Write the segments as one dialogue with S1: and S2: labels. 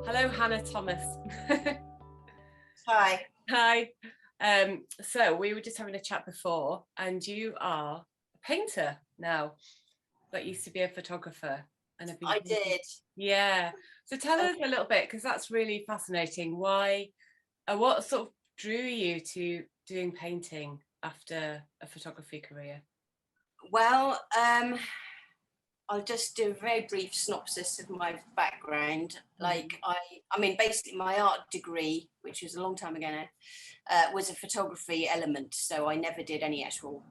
S1: Hello, Hannah Thomas.
S2: Hi.
S1: Hi. So we were just having a chat before, and you are a painter now, but used to be a photographer. And
S2: I did.
S1: Yeah. So tell us a little bit, because that's really fascinating. Why, what sort of drew you to doing painting after a photography career?
S2: Well, I'll just do a very brief synopsis of my background. Like I mean, basically my art degree, which was a long time ago now, was a photography element. So I never did any actual,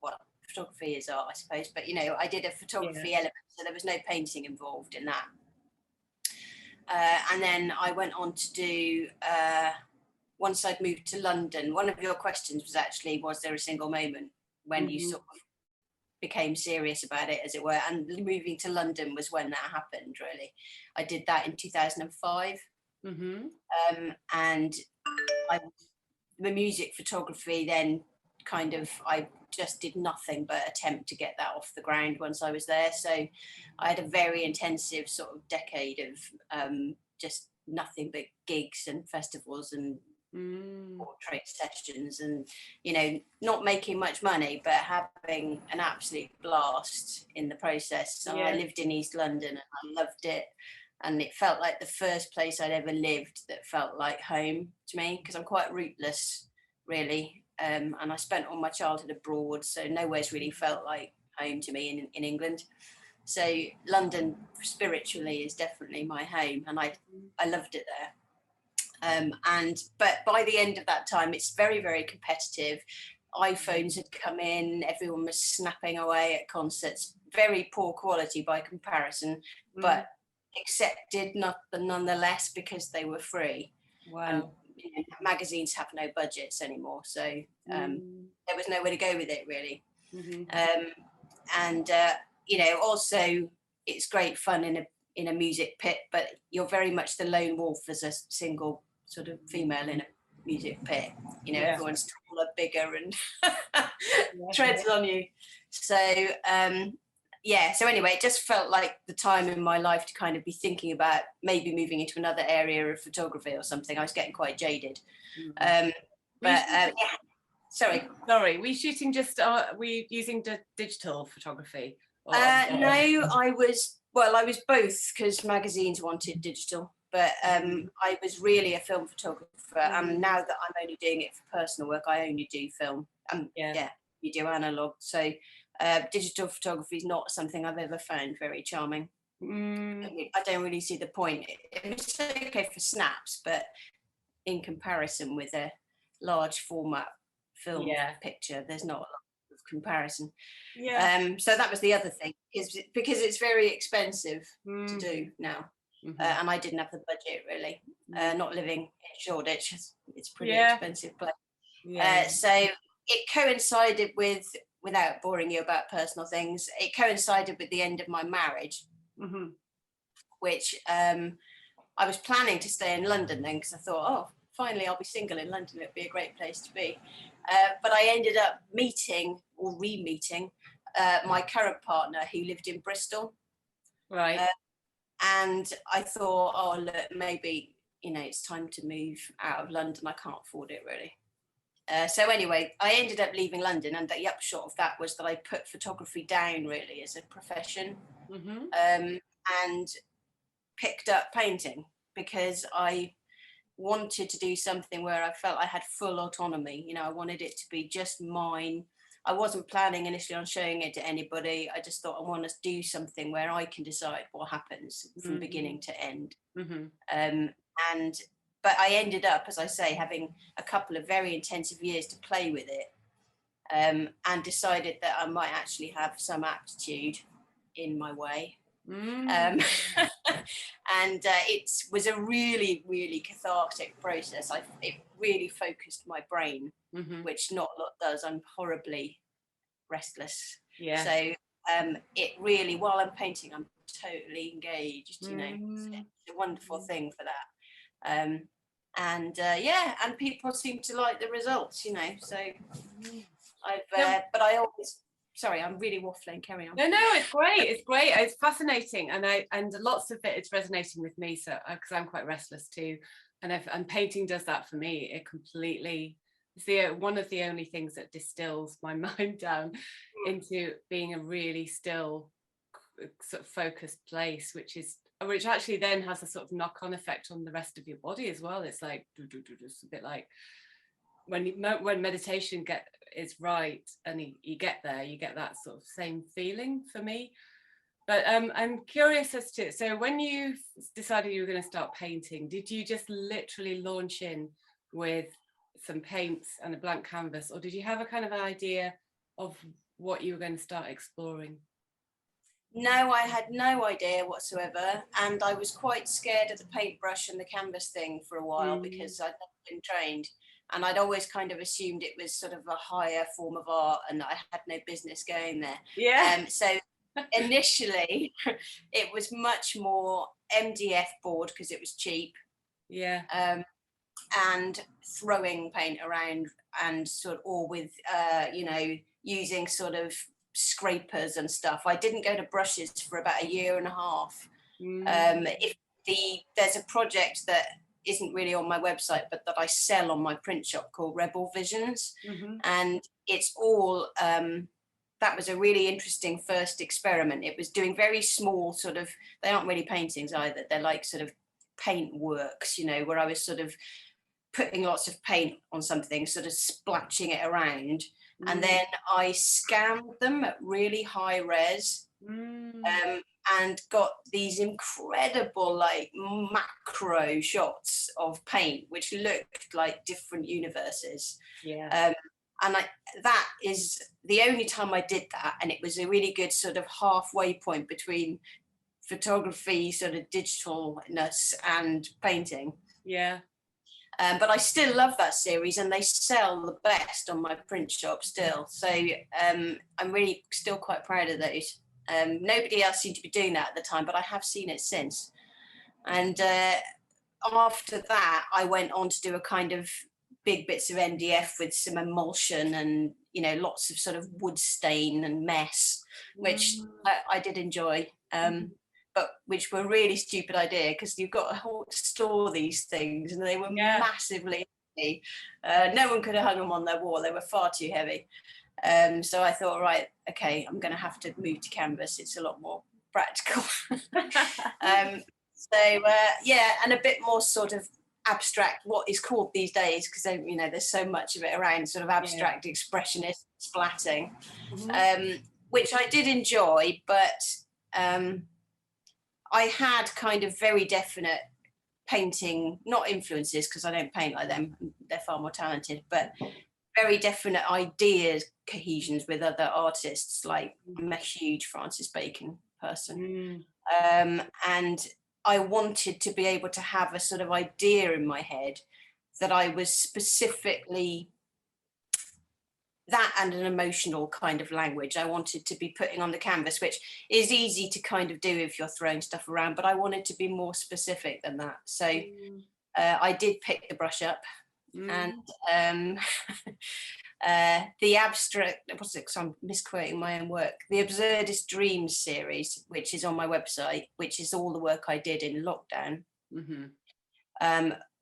S2: well, photography is art, I suppose, but you know, I did a photography element. So there was no painting involved in that. And then I went on to do, once I'd moved to London, one of your questions was actually, was there a single moment when you sort of became serious about it, as it were? And moving to London was when that happened, really. I did that in 2005. And the music photography then kind of, I just did nothing but attempt to get that off the ground once I was there. So I had a very intensive sort of decade of just nothing but gigs and festivals and portrait sessions, and you know, not making much money but having an absolute blast in the process. So I lived in East London and I loved it, and it felt like the first place I'd ever lived that felt like home to me, because I'm quite rootless really, and I spent all my childhood abroad, so nowhere's really felt like home to me in England. So London spiritually is definitely my home, and I loved it there. But by the end of that time, it's very, very competitive. iPhones had come in, everyone was snapping away at concerts, very poor quality by comparison, but accepted nonetheless because they were free.
S1: Wow.
S2: And, you know, magazines have no budgets anymore, so there was nowhere to go with it really. You know, also it's great fun in a music pit, but you're very much the lone wolf as a single sort of female in a music pit. You know, everyone's taller, bigger, and treads on you. So so anyway, it just felt like the time in my life to kind of be thinking about maybe moving into another area of photography or something. I was getting quite jaded. Sorry,
S1: were you shooting just were you using digital photography?
S2: No, I was both, because magazines wanted digital, but I was really a film photographer, and now that I'm only doing it for personal work, I only do film. You do analog, so digital photography is not something I've ever found very charming. I don't really see the point. It's okay for snaps, but in comparison with a large format film picture, there's not a lot of comparison. So that was the other thing, is because it's very expensive to do now, and I didn't have the budget really. Not living in Shoreditch, it's pretty expensive place. So it coincided with, without boring you about personal things, it coincided with the end of my marriage, which I was planning to stay in London then, because I thought, oh, finally I'll be single in London, it'd be a great place to be. But I ended up meeting or re-meeting my current partner, who lived in Bristol.
S1: Right.
S2: And I thought, oh, look, maybe, you know, it's time to move out of London. I can't afford it really. So anyway, I ended up leaving London, and the upshot of that was that I put photography down really as a profession, and picked up painting, because I wanted to do something where I felt I had full autonomy. You know, I wanted it to be just mine. I wasn't planning initially on showing it to anybody. I just thought I want to do something where I can decide what happens from beginning to end. But I ended up, as I say, having a couple of very intensive years to play with it, and decided that I might actually have some aptitude in my way. And it was a really, really cathartic process. It really focused my brain, which not a lot does. I'm horribly restless. So it really, while I'm painting, I'm totally engaged, you know. It's a wonderful thing for that. And people seem to like the results, you know. So but I always sorry, I'm really waffling, carry on.
S1: No, it's great, it's fascinating, and lots of it is resonating with me, so because I'm quite restless too, and painting does that for me. It completely, it's one of the only things that distills my mind down into being a really still sort of focused place, which actually then has a sort of knock-on effect on the rest of your body as well. It's like it's a bit like when meditation is right, and you get there, you get that sort of same feeling for me. But I'm curious as to, so when you decided you were going to start painting, did you just literally launch in with some paints and a blank canvas, or did you have a kind of an idea of what you were going to start exploring?
S2: No, I had no idea whatsoever, and I was quite scared of the paintbrush and the canvas thing for a while because I'd never been trained, and I'd always kind of assumed it was sort of a higher form of art, and I had no business going there.
S1: Yeah.
S2: So initially, it was much more MDF board because it was cheap.
S1: Yeah.
S2: And throwing paint around, and sort of, or with using sort of scrapers and stuff. I didn't go to brushes for about a year and a half. There's a project that isn't really on my website, but that I sell on my print shop called Rebel Visions, and it's all that was a really interesting first experiment. It was doing very small sort of, they aren't really paintings either, they're like sort of paint works, where I was sort of putting lots of paint on something, sort of splashing it around, and then I scanned them at really high res, and got these incredible like macro shots of paint which looked like different universes. And that is the only time I did that, and it was a really good sort of halfway point between photography, sort of digitalness, and painting. But I still love that series, and they sell the best on my print shop still. So I'm really still quite proud of those. Nobody else seemed to be doing that at the time, but I have seen it since. And after that, I went on to do a kind of big bits of MDF with some emulsion and, lots of sort of wood stain and mess, which I did enjoy. But which were a really stupid idea, because you've got to store these things, and they were massively heavy. No one could have hung them on their wall. They were far too heavy. So I thought, right, okay, I'm going to have to move to canvas. It's a lot more practical. And a bit more sort of abstract, what is called these days, because there's so much of it around, sort of abstract expressionist splatting, which I did enjoy, but I had kind of very definite painting, not influences, because I don't paint like them, they're far more talented, but very definite ideas, cohesions with other artists. Like, I'm a huge Francis Bacon person. And I wanted to be able to have a sort of idea in my head that I was specifically that, and an emotional kind of language I wanted to be putting on the canvas, which is easy to kind of do if you're throwing stuff around, but I wanted to be more specific than that. So I did pick the brush up, and the abstract, what's it, 'cause I'm misquoting my own work, the Absurdist Dreams series, which is on my website, which is all the work I did in lockdown,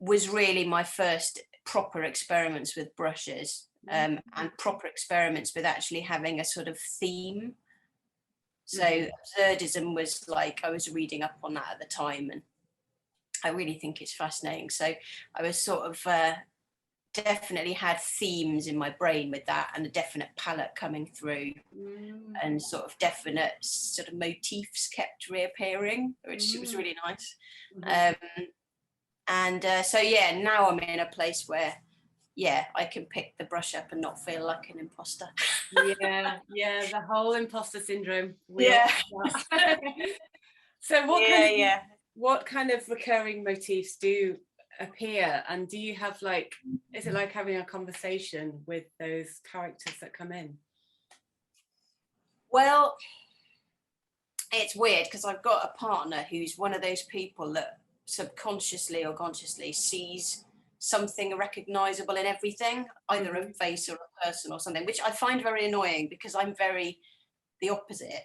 S2: was really my first proper experiments with brushes. And proper experiments with actually having a sort of theme. So absurdism was like, I was reading up on that at the time, and I really think it's fascinating. So I was sort of definitely had themes in my brain with that, and a definite palette coming through, and sort of definite sort of motifs kept reappearing, which was really nice. So now I'm in a place where I can pick the brush up and not feel like an imposter.
S1: The whole imposter syndrome. So what kind of recurring motifs do appear, and do you have is it like having a conversation with those characters that come in?
S2: Well, it's weird, because I've got a partner who's one of those people that subconsciously or consciously sees something recognizable in everything, either a face or a person or something, which I find very annoying because I'm very the opposite.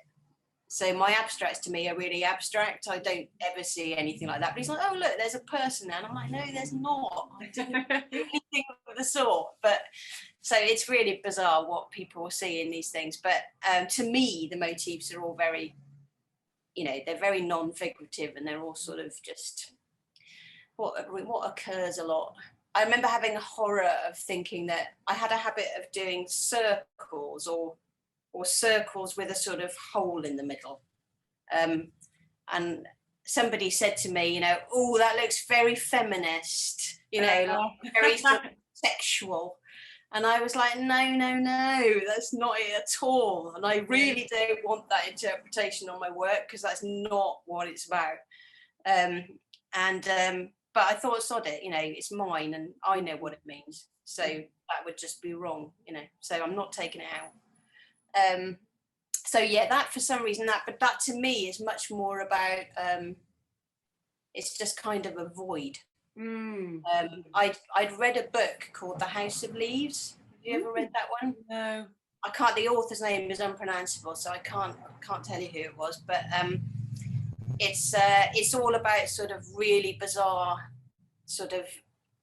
S2: So my abstracts to me are really abstract. I don't ever see anything like that. But he's like, oh, look, there's a person there. And I'm like, no, there's not. I don't do anything of the sort. But so it's really bizarre what people see in these things. But to me, the motifs are all very, they're very non-figurative, and they're all sort of just what occurs a lot. I remember having a horror of thinking that I had a habit of doing circles or circles with a sort of hole in the middle. And somebody said to me, oh, that looks very feminist, like very sort of sexual. And I was like, no, that's not it at all. And I really don't want that interpretation on my work, because that's not what it's about. But I thought, sod it, it's mine and I know what it means. So that would just be wrong, so I'm not taking it out. So yeah, that for some reason but that to me is much more about it's just kind of a void. I'd read a book called The House of Leaves. Have you ever read that one?
S1: No.
S2: The author's name is unpronounceable, so I can't tell you who it was, but it's all about sort of really bizarre sort of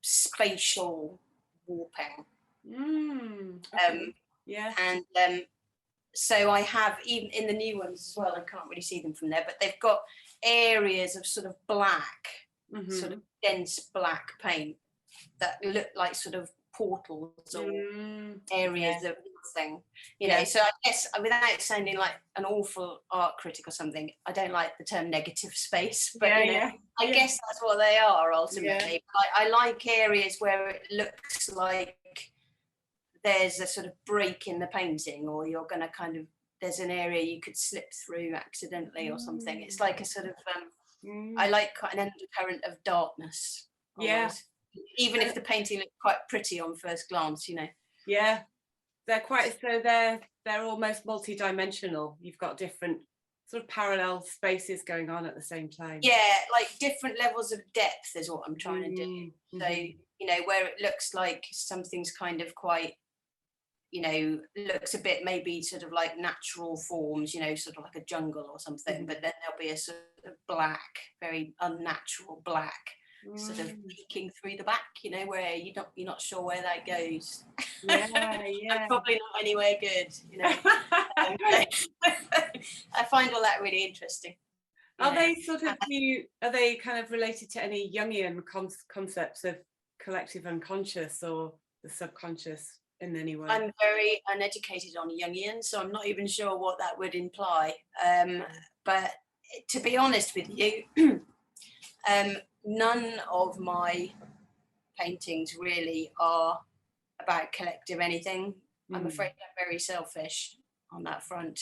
S2: spatial warping.
S1: Yeah.
S2: And so I have, even in the new ones as well, I can't really see them from there, but they've got areas of sort of black, sort of dense black paint that look like sort of portals or areas of nothing, So I guess, without sounding like an awful art critic or something, I don't like the term negative space, but I guess that's what they are ultimately. I like areas where it looks like there's a sort of break in the painting, or you're going to there's an area you could slip through accidentally or something. It's like a sort of, I like an undercurrent of darkness. Almost. Even if the painting looks quite pretty on first glance,
S1: Yeah, they're almost multi-dimensional. You've got different sort of parallel spaces going on at the same time.
S2: Yeah, like different levels of depth is what I'm trying to do. So, where it looks like something's kind of quite, looks a bit maybe sort of like natural forms, sort of like a jungle or something, but then there'll be a sort of black, very unnatural black sort of peeking through the back, where you're not sure where that goes.
S1: Yeah.
S2: Probably not anywhere good, I find all that really interesting.
S1: Are they kind of related to any Jungian concepts of collective unconscious or the subconscious in any way?
S2: I'm very uneducated on Jungian, so I'm not even sure what that would imply. But to be honest with you, none of my paintings really are about collective anything. I'm afraid I'm very selfish on that front.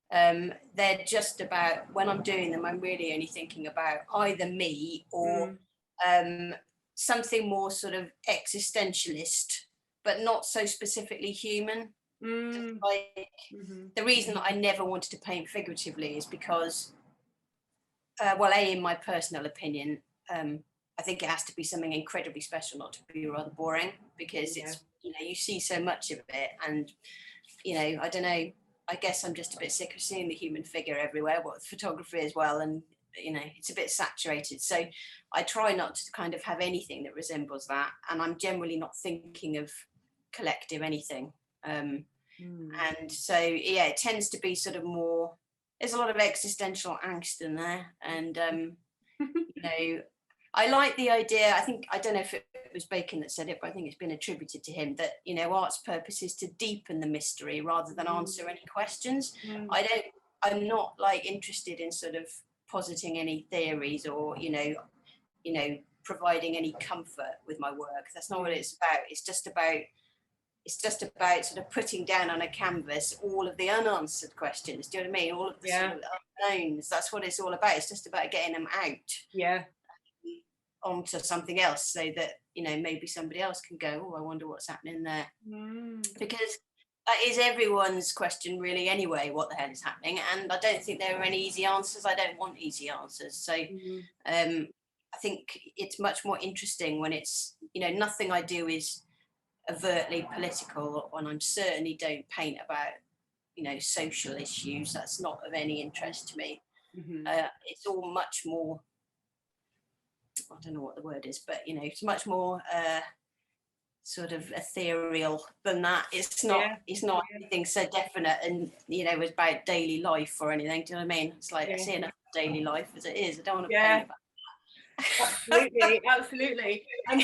S2: They're just about, when I'm doing them, I'm really only thinking about either me or something more sort of existentialist, but not so specifically human. Like, the reason that I never wanted to paint figuratively is because, in my personal opinion, I think it has to be something incredibly special not to be rather boring, because it's, you see so much of it, and, I don't know, I guess I'm just a bit sick of seeing the human figure everywhere, what photography as well, and, it's a bit saturated. So I try not to kind of have anything that resembles that, and I'm generally not thinking of collective anything. And so, it tends to be sort of more, there's a lot of existential angst in there, and I like the idea. I don't know if it was Bacon that said it, but I think it's been attributed to him that, art's purpose is to deepen the mystery rather than answer any questions. I'm not like interested in sort of positing any theories or, providing any comfort with my work. That's not what it's about. It's just about sort of putting down on a canvas all of the unanswered questions. Do you know what I mean? All of the sort of unknowns. That's what it's all about. It's just about getting them out. Onto something else, so that maybe somebody else can go, oh, I wonder what's happening there. Because that is everyone's question really anyway, what the hell is happening, and I don't think there are any easy answers. I don't want easy answers. So I I think it's much more interesting when it's, you know, nothing I do is overtly political, and I'm certainly don't paint about, you know, social issues. That's not of any interest to me.
S1: Mm-hmm.
S2: It's all much more, I don't know what the word is, but, you know, it's much more sort of ethereal than that. It's not anything so definite and, you know, about daily life or anything. Do you know what I mean? It's like, I see enough daily life as it is. I don't want to paint about.
S1: Absolutely, absolutely. And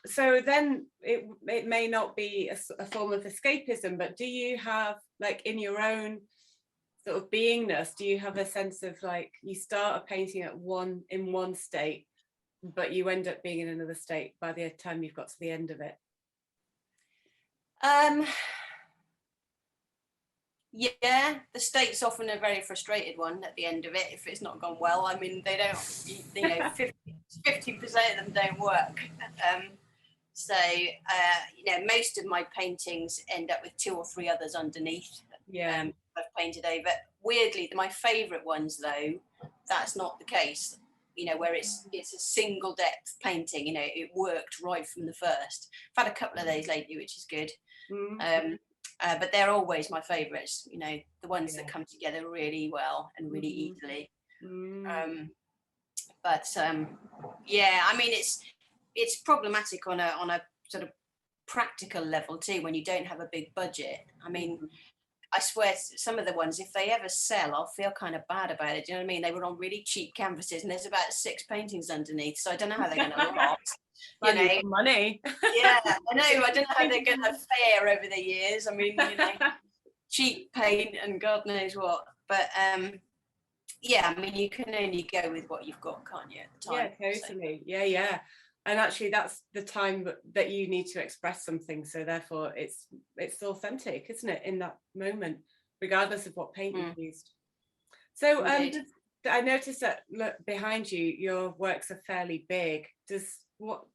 S1: so then it may not be a form of escapism, but do you have, like, in your own sort of beingness, do you have a sense of, like, you start a painting in one state, but you end up being in another state by the time you've got to the end of it?
S2: Yeah, the state's often a very frustrated one at the end of it if it's not gone well. I mean, they don't, you know, 50% of them don't work. You know, most of my paintings end up with 2 or 3 others underneath. I've painted over. Weirdly, my favourite ones, though, that's not the case. You know, where it's a single depth painting. You know, it worked right from the first. I've had a couple of those lately, which is good. But they're always my favourites, you know, the ones that come together really well and really easily. Yeah, I mean, it's problematic on a sort of practical level too when you don't have a big budget. I mean, I swear some of the ones, if they ever sell, I'll feel kind of bad about it. Do you know what I mean? They were on really cheap canvases and there's about 6 paintings underneath, so I don't know how they're going to last. You know,
S1: money.
S2: Yeah, I know. I don't know how they're going to fare over the years. I mean, you know, cheap paint and God knows what. But yeah, I mean, you can only go with what you've got, can't you, at the time?
S1: Yeah, totally. So. Yeah. And actually, that's the time that you need to express something. So therefore, it's authentic, isn't it, in that moment, regardless of what paint you've used. So I noticed that, look, behind you, your works are fairly big.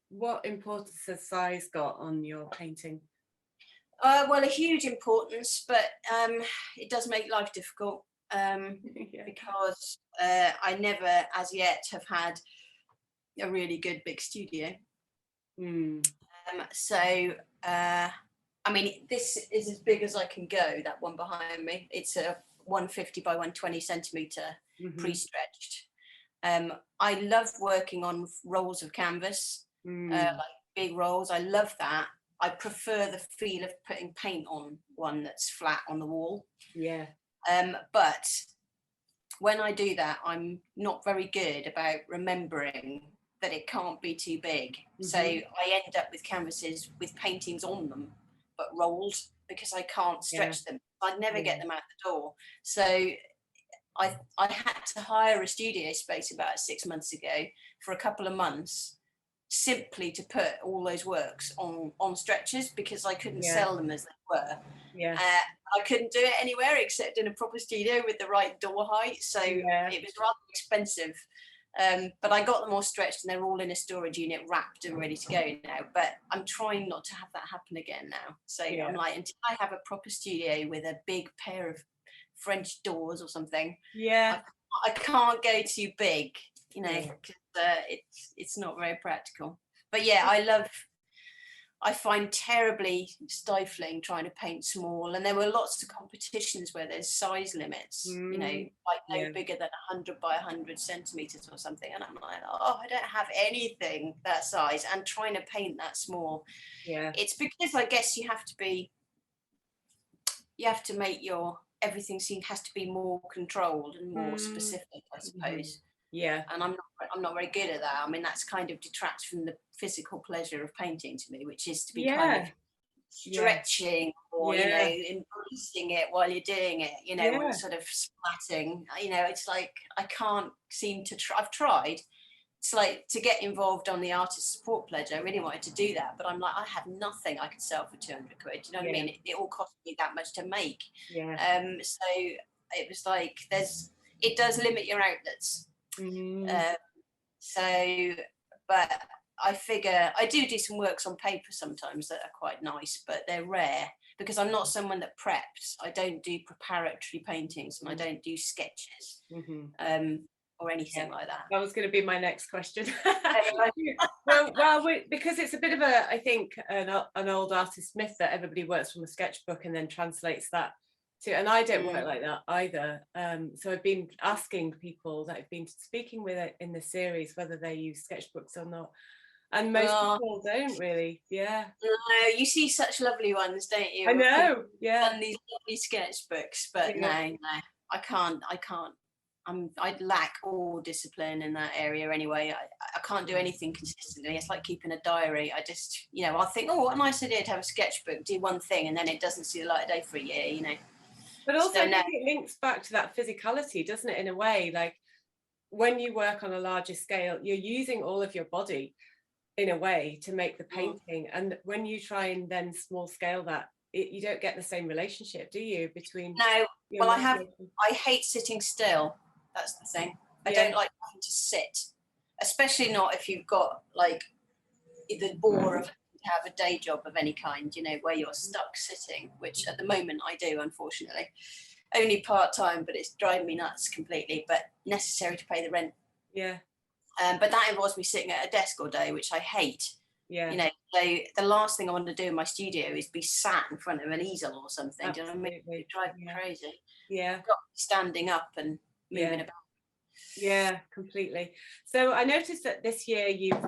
S1: What importance has size got on your painting?
S2: Well, a huge importance, but it does make life difficult because I never, as yet, have had a really good big studio. I mean, this is as big as I can go, that one behind me. It's a 150 by 120 centimetre pre-stretched. I love working on rolls of canvas, like big rolls. I love that. I prefer the feel of putting paint on one that's flat on the wall. Yeah. But when I do that, I'm not very good about remembering that it can't be too big. So I end up with canvases with paintings on them, but rolled, because I can't stretch them. I'd never get them out the door. So I had to hire a studio space about 6 months ago for a couple of months, simply to put all those works on stretchers, because I couldn't sell them as they were. I couldn't do it anywhere except in a proper studio with the right door height. So it was rather expensive. But I got them all stretched and they're all in a storage unit, wrapped and ready to go now. But I'm trying not to have that happen again now. So I'm like, until I have a proper studio with a big pair of French doors or something, I can't go too big, you know, because it's not very practical. But I find terribly stifling trying to paint small, and there were lots of competitions where there's size limits, you know, like no bigger than 100 by 100 centimeters or something, and I'm like, oh, I don't have anything that size, and trying to paint that small. It's because I guess you have to make your everything has to be more controlled and more specific, I suppose. And I'm not very good at that. I mean, that's kind of detracts from the physical pleasure of painting to me, which is to be kind of stretching or you know, embracing it while you're doing it, you know, and sort of splatting. You know, it's like I can't seem to I've tried. It's like to get involved on the artist support pledge. I really wanted to do that, but I'm like, I have nothing I could sell for 200 quid. Do you know what I mean? It all cost me that much to make. So it was like it does limit your outlets. But I figure I do some works on paper sometimes that are quite nice, but they're rare because I'm not someone that preps. I don't do preparatory paintings and I don't do sketches. or anything like that.
S1: That was going to be my next question.
S2: Anyway.
S1: Because it's a bit of a, I think, an old artist myth that everybody works from a sketchbook and then translates that to, and I don't work like that either. So I've been asking people that I've been speaking with in the series whether they use sketchbooks or not. And most people don't really. Yeah.
S2: No, you see such lovely ones, don't you?
S1: I know. Yeah.
S2: Done these lovely sketchbooks, but no, I can't. I lack all discipline in that area anyway. I can't do anything consistently. It's like keeping a diary. I just, I think, oh, what a nice idea to have a sketchbook, do one thing, and then it doesn't see the light of day for a year,
S1: But also, I think it links back to that physicality, doesn't it, in a way? Like, when you work on a larger scale, you're using all of your body in a way to make the painting. And when you try and then small scale that, you don't get the same relationship, do you, between...
S2: No, well, I hate sitting still. That's the thing. I don't like having to sit, especially not if you've got like the bore of to have a day job of any kind, where you're stuck sitting, which at the moment I do, unfortunately. Only part-time, but it's driving me nuts completely, but necessary to pay the rent.
S1: Yeah.
S2: But that involves me sitting at a desk all day, which I hate.
S1: Yeah.
S2: So the last thing I want to do in my studio is be sat in front of an easel or something.
S1: Absolutely.
S2: Do you know what I mean? It drives me crazy.
S1: Yeah.
S2: I've got to be standing up and moving about.
S1: Yeah, completely. So I noticed that this year you've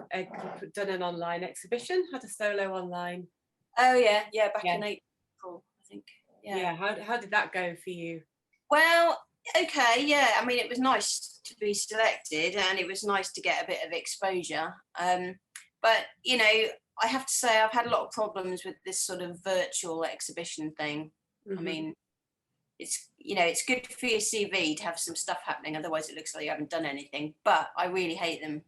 S1: done an online exhibition, had a solo online.
S2: Oh yeah, back in April, I think.
S1: Yeah. How did that go for you?
S2: Well, okay, yeah. I mean, it was nice to be selected, and it was nice to get a bit of exposure. But I have to say I've had a lot of problems with this sort of virtual exhibition thing. I mean, it's good for your CV to have some stuff happening, otherwise it looks like you haven't done anything, but I really hate them.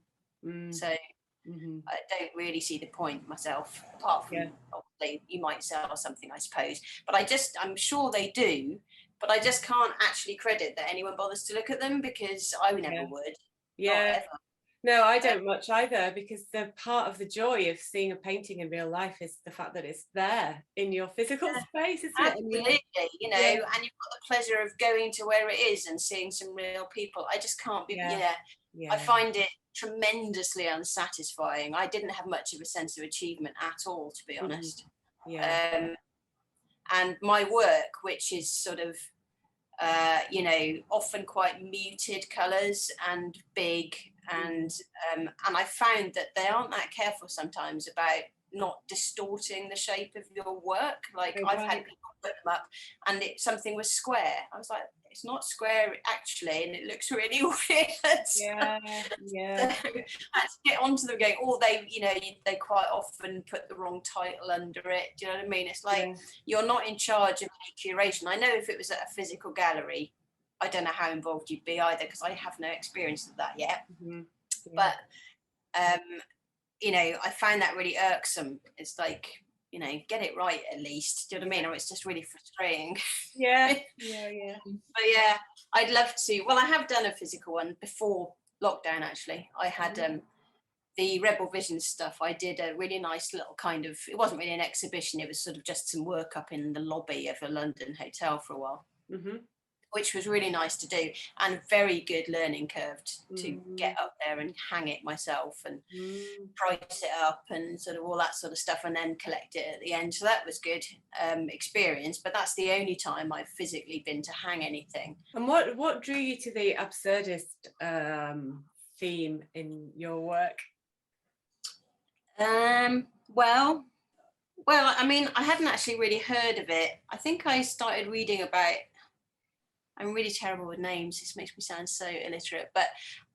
S2: So I don't really see the point myself, apart from obviously you might sell something, I suppose, but I'm sure they do, but I just can't actually credit that anyone bothers to look at them, because I never would.
S1: No, I don't much either, because the part of the joy of seeing a painting in real life is the fact that it's there in your physical space, isn't it?
S2: Absolutely, and you've got the pleasure of going to where it is and seeing some real people. I just can't be, I find it tremendously unsatisfying. I didn't have much of a sense of achievement at all, to be honest. And my work, which is sort of, often quite muted colours and big, and I found that they aren't that careful sometimes about not distorting the shape of your work. Like I've had people put them up and something was square. I was like, it's not square actually, and it looks really weird. So I had to get onto them going, they quite often put the wrong title under it. Do you know what I mean? It's like you're not in charge of any curation. I know if it was at a physical gallery, I don't know how involved you'd be either, because I have no experience of that yet. But I find that really irksome. It's like, get it right at least. Do you know what I mean? Or it's just really frustrating.
S1: But
S2: I'd love to. Well, I have done a physical one before lockdown, actually. I had the Rebel Vision stuff. I did a really nice little kind of, it wasn't really an exhibition, it was sort of just some work up in the lobby of a London hotel for a while. Which was really nice to do, and very good learning curve to get up there and hang it myself and price it up and sort of all that sort of stuff, and then collect it at the end. So that was good experience, but that's the only time I've physically been to hang anything.
S1: And what drew you to the absurdist theme in your work?
S2: Well, I mean, I hadn't actually really heard of it. I think I started reading about, I'm really terrible with names, this makes me sound so illiterate, but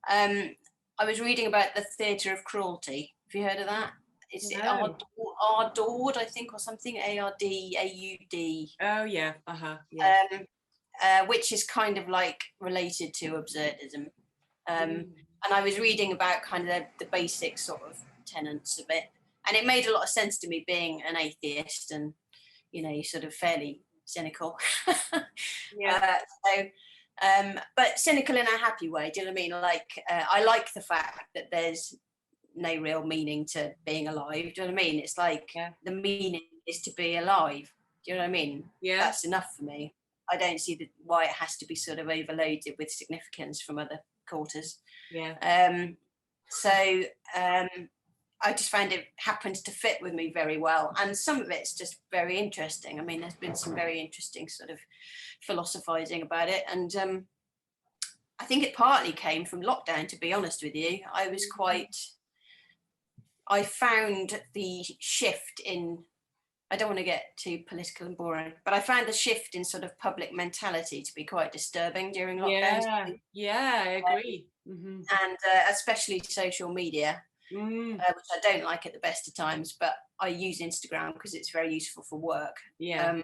S2: I was reading about the theatre of cruelty. Have you heard of that? It's Ardord, I think, or something, ARDAUD.
S1: Oh yeah,
S2: which is kind of like related to absurdism. And I was reading about kind of the basic sort of tenets of it, and it made a lot of sense to me, being an atheist and sort of fairly cynical. But cynical in a happy way. Do you know what I mean? Like I like the fact that there's no real meaning to being alive. Do you know what I mean? It's like the meaning is to be alive. Do you know what I mean? That's enough for me. I don't see why it has to be sort of overloaded with significance from other quarters.
S1: Yeah.
S2: I just found it happens to fit with me very well, and some of it's just very interesting. I mean, there's been some very interesting sort of philosophizing about it, and I think it partly came from lockdown, to be honest with you. I found the shift in, I don't want to get too political and boring, but I found the shift in sort of public mentality to be quite disturbing during lockdown.
S1: Yeah, I agree.
S2: And especially social media, which I don't like at the best of times, but I use Instagram because it's very useful for work.
S1: Yeah.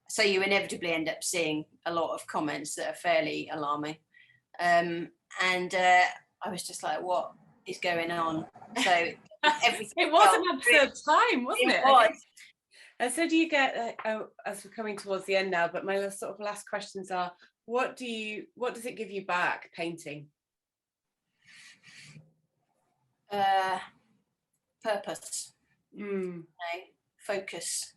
S2: So you inevitably end up seeing a lot of comments that are fairly alarming. And I was just like, what is going on? So everything.
S1: It was an absurd time, wasn't it?
S2: It was.
S1: And so do you get, as we're coming towards the end now, but my sort of last questions are, what does it give you back, painting?
S2: Purpose, focus.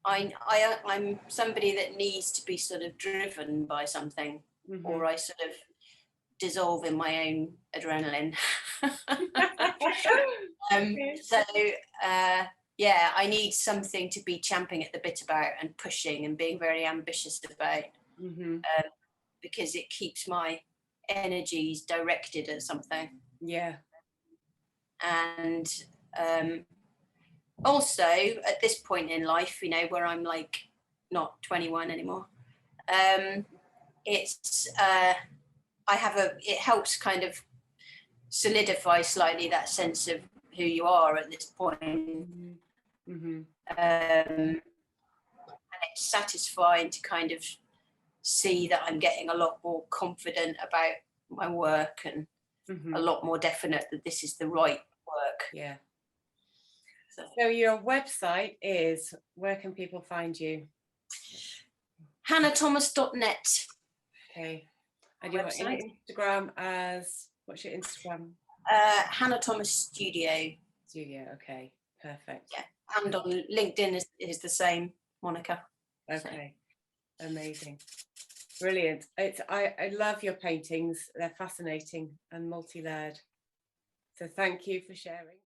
S2: I'm somebody that needs to be sort of driven by something, or I sort of dissolve in my own adrenaline. I need something to be champing at the bit about and pushing and being very ambitious about, because it keeps my energies directed at something.
S1: Yeah. And
S2: also at this point in life, you know, where I'm like not 21 anymore, it helps kind of solidify slightly that sense of who you are at this point. And it's satisfying to kind of see that I'm getting a lot more confident about my work and a lot more definite that this is the right work.
S1: Yeah. So your website is, where can people find you?
S2: HannahThomas.net.
S1: Okay. And your Instagram as, what's your Instagram?
S2: Hannah Thomas Studio.
S1: Okay, perfect.
S2: Yeah, and on LinkedIn is the same moniker.
S1: Okay, so. Amazing, brilliant. I love your paintings. They're fascinating and multi-layered. So thank you for sharing.